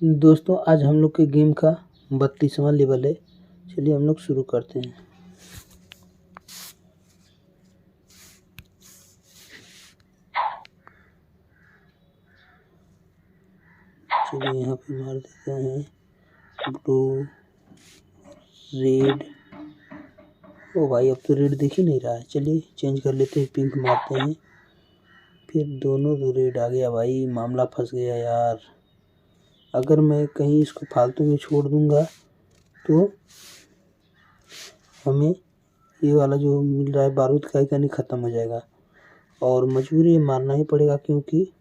दोस्तों आज हम लोग के गेम का 32वां लेवल है। चलिए हम लोग शुरू करते हैं। चलिए यहाँ पे मार देते हैं ब्लू रेड। ओ भाई अब तो रेड दिख ही नहीं रहा है। चलिए चेंज कर लेते हैं, पिंक मारते हैं। फिर दोनों तो रेड आ गया भाई, मामला फंस गया यार। अगर मैं कहीं इसको फालतू में छोड़ दूंगा तो हमें ये वाला जो मिल रहा है बारूद का नहीं ख़त्म हो जाएगा और मजबूरी मारना ही पड़ेगा, क्योंकि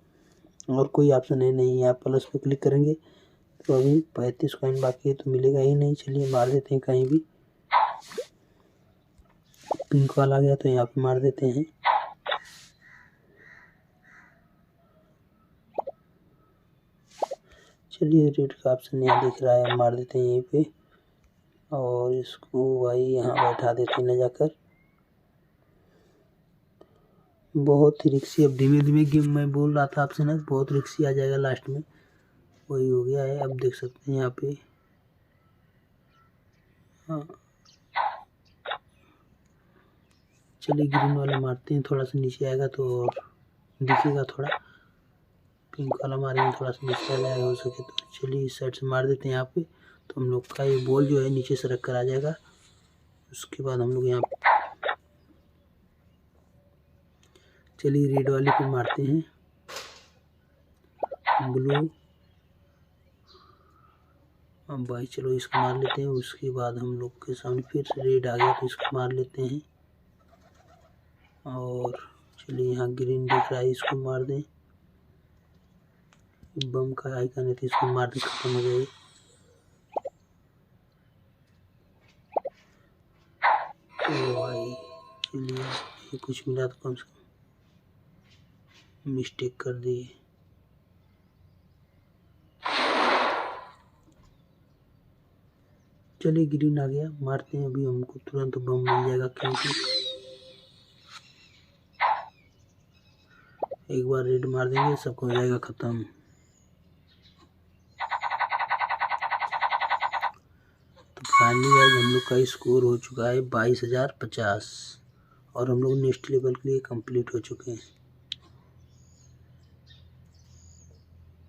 और कोई ऑप्शन है नहीं। यहाँ प्लस पे क्लिक करेंगे तो अभी 35 कॉइन बाकी है तो मिलेगा ही नहीं। चलिए मार देते हैं कहीं भी। पिंक वाला आ गया तो यहाँ पे मार देते हैं। चलिए रेड का ऑप्शन यहाँ दिख रहा है, मार देते हैं यहीं पे और इसको भाई यहाँ बैठा देते हैं ले जाकर। बहुत ही रिक्सी, अब धीमे धीमे गेम मैं बोल रहा था आपसे ना, बहुत रिक्सी आ जाएगा लास्ट में, वही हो गया है। अब देख सकते हैं यहाँ पे। हाँ चलिए ग्रीन वाला मारते हैं, थोड़ा सा नीचे आएगा तो और दिखेगा थोड़ा। पिंक वाला मारेंगे थोड़ा सा नीचे आ जाएगा हो सके तो। चलिए इस साइड से मार देते हैं यहाँ पे, तो हम लोग का ये बॉल जो है नीचे से रख कर आ जाएगा। उसके बाद हम लोग यहाँ चलिए रेड वाले पे मारते हैं ब्लू। अब भाई चलो इसको मार लेते हैं। उसके बाद हम लोग के सामने फिर रेड आ गया तो इसको मार लेते हैं। और चलिए यहाँ ग्रीन दिख रहा है, इसको मार दें। बम का आइकन है तो इसको मार दें, खत्म हो जाए। तो भाई चलिए ये कुछ मिला तो कम से कम, मिस्टेक कर दिए। चलिए ग्रीन आ गया, मारते हैं। अभी हमको तुरंत बम मिल जाएगा, क्योंकि एक बार रेड मार देंगे सबको हो जाएगा ख़त्म। तो फाइनली आज हम लोग का स्कोर हो चुका है 22,050 और हम लोग नेक्स्ट लेवल के लिए कंप्लीट हो चुके हैं।